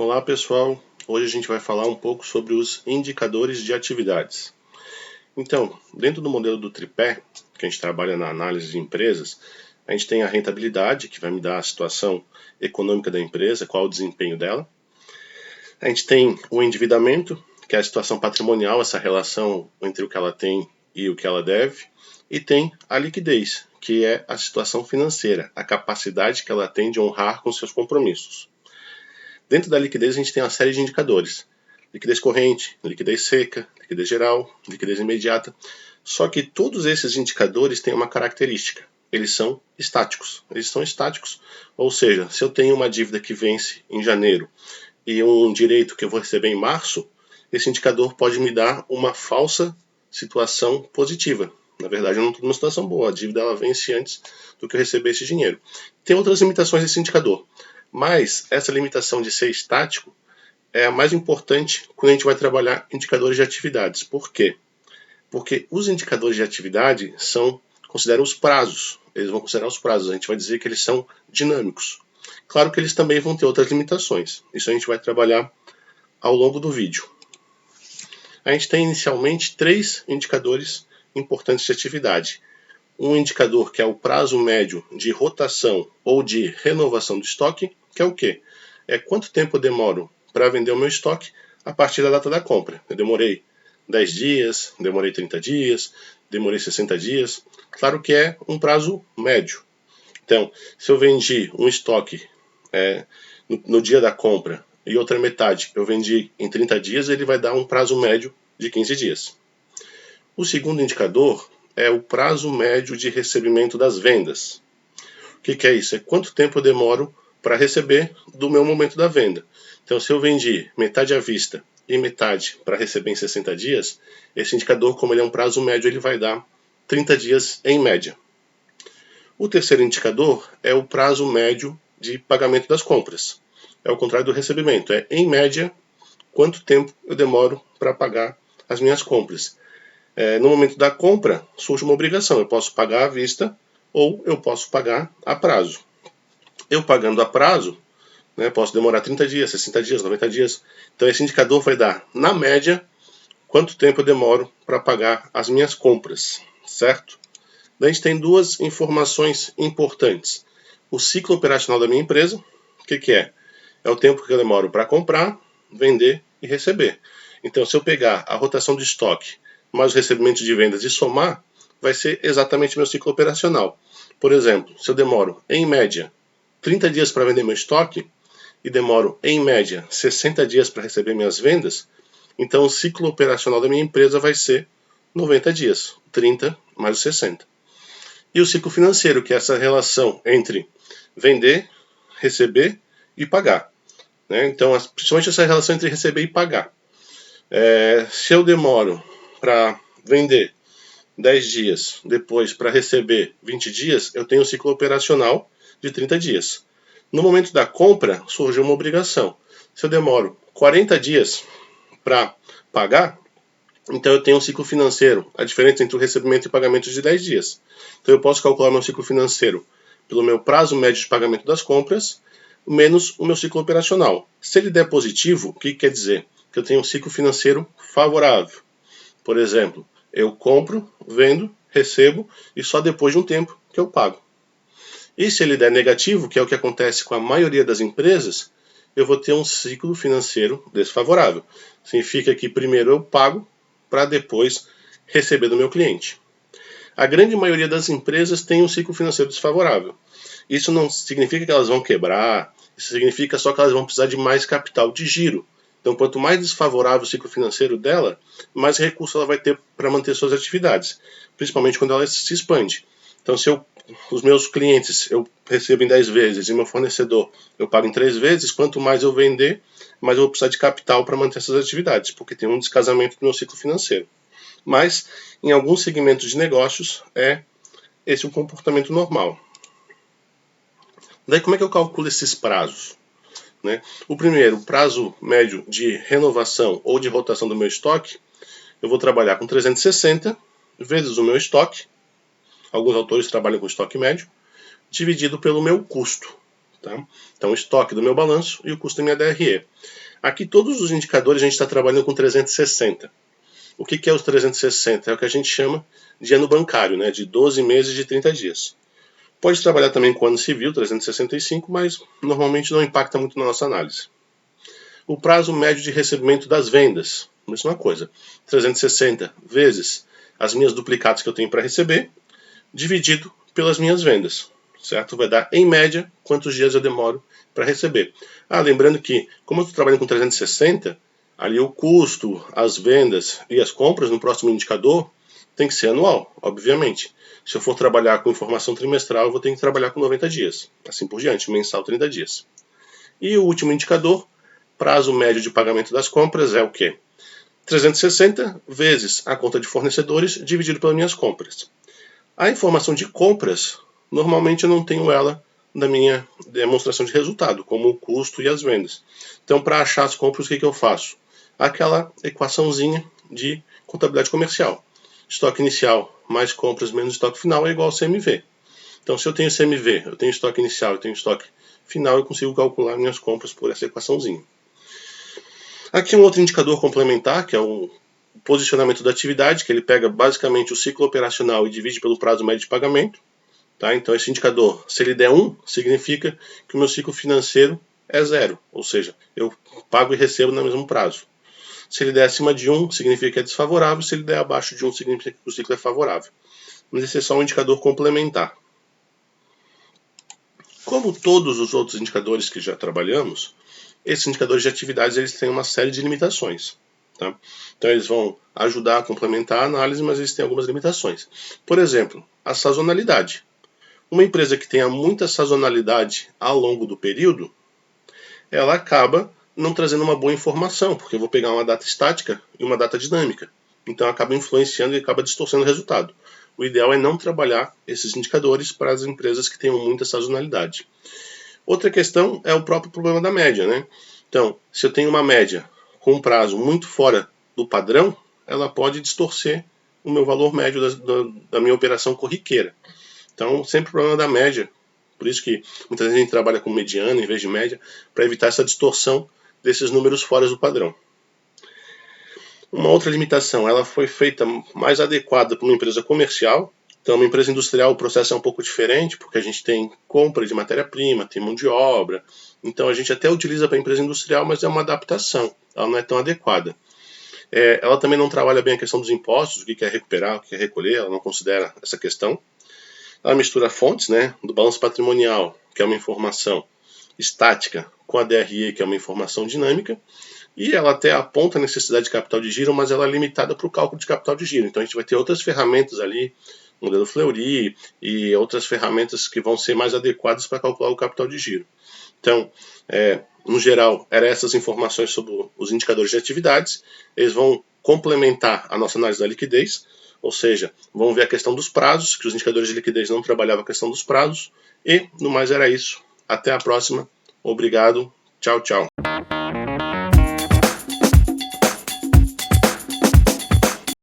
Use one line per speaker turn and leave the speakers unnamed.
Olá pessoal, hoje a gente vai falar um pouco sobre os indicadores de atividades. Então, dentro do modelo do tripé, que a gente trabalha na análise de empresas, a gente tem a rentabilidade, que vai me dar a situação econômica da empresa, qual o desempenho dela. A gente tem o endividamento, que é a situação patrimonial, essa relação entre o que ela tem e o que ela deve. E tem a liquidez, que é a situação financeira, a capacidade que ela tem de honrar com seus compromissos. Dentro da liquidez a gente tem uma série de indicadores. Liquidez corrente, liquidez seca, liquidez geral, liquidez imediata. Só que todos esses indicadores têm uma característica. Eles são estáticos. Eles são estáticos, ou seja, se eu tenho uma dívida que vence em janeiro e um direito que eu vou receber em março, esse indicador pode me dar uma falsa situação positiva. Na verdade, eu não estou numa situação boa. A dívida ela vence antes do que eu receber esse dinheiro. Tem outras limitações desse indicador. Mas essa limitação de ser estático é a mais importante quando a gente vai trabalhar indicadores de atividades. Por quê? Porque os indicadores de atividade consideram os prazos. Eles vão considerar os prazos. A gente vai dizer que eles são dinâmicos. Claro que eles também vão ter outras limitações. Isso a gente vai trabalhar ao longo do vídeo. A gente tem inicialmente 3 indicadores importantes de atividade. Um indicador que é o prazo médio de rotação ou de renovação do estoque, que é o quê? É quanto tempo eu demoro para vender o meu estoque a partir da data da compra. Eu demorei 10 dias, demorei 30 dias, demorei 60 dias. Claro que é um prazo médio. Então, se eu vendi um estoque no dia da compra e outra metade eu vendi em 30 dias, ele vai dar um prazo médio de 15 dias. O segundo indicador é o prazo médio de recebimento das vendas. O que é isso? É quanto tempo eu demoro para receber do meu momento da venda. Então, se eu vendi metade à vista e metade para receber em 60 dias, esse indicador, como ele é um prazo médio, ele vai dar 30 dias em média. O terceiro indicador é o prazo médio de pagamento das compras. É o contrário do recebimento. É, em média, quanto tempo eu demoro para pagar as minhas compras. No momento da compra, surge uma obrigação. Eu posso pagar à vista ou eu posso pagar a prazo. Eu pagando a prazo, posso demorar 30 dias, 60 dias, 90 dias. Então esse indicador vai dar, na média, quanto tempo eu demoro para pagar as minhas compras, certo? Daí a gente tem 2 informações importantes. O ciclo operacional da minha empresa, o que é? É o tempo que eu demoro para comprar, vender e receber. Então, se eu pegar a rotação de estoque mais os recebimentos de vendas e somar, vai ser exatamente meu ciclo operacional. Por exemplo, se eu demoro, em média, 30 dias para vender meu estoque e demoro, em média, 60 dias para receber minhas vendas, então o ciclo operacional da minha empresa vai ser 90 dias, 30 mais os 60. E o ciclo financeiro, que é essa relação entre vender, receber e pagar. Então, principalmente essa relação entre receber e pagar. Se eu demoro para vender 10 dias, depois para receber 20 dias, eu tenho um ciclo operacional de 30 dias. No momento da compra, surge uma obrigação. Se eu demoro 40 dias para pagar, então eu tenho um ciclo financeiro, a diferença entre o recebimento e o pagamento de 10 dias. Então eu posso calcular meu ciclo financeiro pelo meu prazo médio de pagamento das compras, menos o meu ciclo operacional. Se ele der positivo, o que quer dizer? Que eu tenho um ciclo financeiro favorável. Por exemplo, eu compro, vendo, recebo e só depois de um tempo que eu pago. E se ele der negativo, que é o que acontece com a maioria das empresas, eu vou ter um ciclo financeiro desfavorável. Significa que primeiro eu pago para depois receber do meu cliente. A grande maioria das empresas tem um ciclo financeiro desfavorável. Isso não significa que elas vão quebrar, isso significa só que elas vão precisar de mais capital de giro. Então, quanto mais desfavorável o ciclo financeiro dela, mais recurso ela vai ter para manter suas atividades, principalmente quando ela se expande. Então, se os meus clientes eu recebo em 10 vezes e meu fornecedor eu pago em 3 vezes, quanto mais eu vender, mais eu vou precisar de capital para manter essas atividades, porque tem um descasamento do meu ciclo financeiro. Mas, em alguns segmentos de negócios, esse é um comportamento normal. Daí, como é que eu calculo esses prazos? O primeiro, o prazo médio de renovação ou de rotação do meu estoque, eu vou trabalhar com 360 vezes o meu estoque, alguns autores trabalham com estoque médio, dividido pelo meu custo. Tá? Então, o estoque do meu balanço e o custo da minha DRE. Aqui, todos os indicadores a gente está trabalhando com 360. O que é os 360? É o que a gente chama de ano bancário, né? De 12 meses de 30 dias. Pode trabalhar também com ano civil, 365, mas normalmente não impacta muito na nossa análise. O prazo médio de recebimento das vendas, mesma coisa. 360 vezes as minhas duplicatas que eu tenho para receber, dividido pelas minhas vendas, certo? Vai dar, em média, quantos dias eu demoro para receber. Lembrando que, como eu estou trabalhando com 360, ali o custo, as vendas e as compras no próximo indicador tem que ser anual, obviamente. Se eu for trabalhar com informação trimestral, eu vou ter que trabalhar com 90 dias, assim por diante, mensal 30 dias. E o último indicador, prazo médio de pagamento das compras, é o quê? 360 vezes a conta de fornecedores dividido pelas minhas compras. A informação de compras, normalmente eu não tenho ela na minha demonstração de resultado, como o custo e as vendas. Então, para achar as compras, o que eu faço? Aquela equaçãozinha de contabilidade comercial. Estoque inicial mais compras menos estoque final é igual ao CMV. Então, se eu tenho CMV, eu tenho estoque inicial e tenho estoque final, eu consigo calcular minhas compras por essa equaçãozinha. Aqui um outro indicador complementar, que é o posicionamento da atividade, que ele pega basicamente o ciclo operacional e divide pelo prazo médio de pagamento. Tá? Então, esse indicador, se ele der 1, significa que o meu ciclo financeiro é 0, ou seja, eu pago e recebo no mesmo prazo. Se ele der acima de 1, significa que é desfavorável, se ele der abaixo de 1, significa que o ciclo é favorável. Mas esse é só um indicador complementar. Como todos os outros indicadores que já trabalhamos, esses indicadores de atividades eles têm uma série de limitações. Tá? Então eles vão ajudar a complementar a análise, mas eles têm algumas limitações. Por exemplo, a sazonalidade. Uma empresa que tenha muita sazonalidade ao longo do período, ela acaba não trazendo uma boa informação, porque eu vou pegar uma data estática e uma data dinâmica. Então acaba influenciando e acaba distorcendo o resultado. O ideal é não trabalhar esses indicadores para as empresas que tenham muita sazonalidade. Outra questão é o próprio problema da média, né? Então, se eu tenho uma média com um prazo muito fora do padrão, ela pode distorcer o meu valor médio da minha operação corriqueira. Então, sempre o problema da média. Por isso que muitas vezes a gente trabalha com mediana em vez de média, para evitar essa distorção desses números fora do padrão. Uma outra limitação, ela foi feita mais adequada para uma empresa comercial. Então, uma empresa industrial, o processo é um pouco diferente, porque a gente tem compra de matéria-prima, tem mão de obra. Então, a gente até utiliza para a empresa industrial, mas é uma adaptação, ela não é tão adequada. Ela também não trabalha bem a questão dos impostos, o que é recuperar, o que é recolher, ela não considera essa questão. Ela mistura fontes, né, do balanço patrimonial, que é uma informação estática, com a DRE, que é uma informação dinâmica, e ela até aponta a necessidade de capital de giro, mas ela é limitada para o cálculo de capital de giro. Então a gente vai ter outras ferramentas ali, modelo Fleury e outras ferramentas que vão ser mais adequadas para calcular o capital de giro. Então, no geral, eram essas informações sobre os indicadores de atividades. Eles vão complementar a nossa análise da liquidez, ou seja, vão ver a questão dos prazos, que os indicadores de liquidez não trabalhavam a questão dos prazos. E, no mais, era isso. Até a próxima. Obrigado. Tchau, tchau.